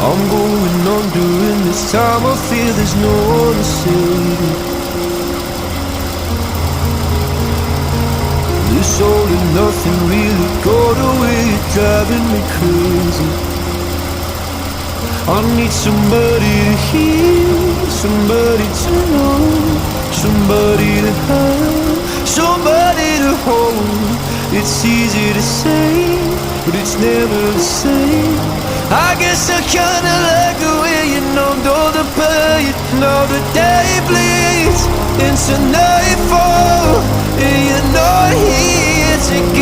I'm going on during this time. I feel there's no one to save me. This all and nothing really got away, driving me crazy. I need somebody to hear, somebody to know, somebody to have, somebody to hold. It's easy to say, but it's never the same. I guess I kinda like the way you numbed all the pain. Now the day bleeds into nightfall, and you're not here to give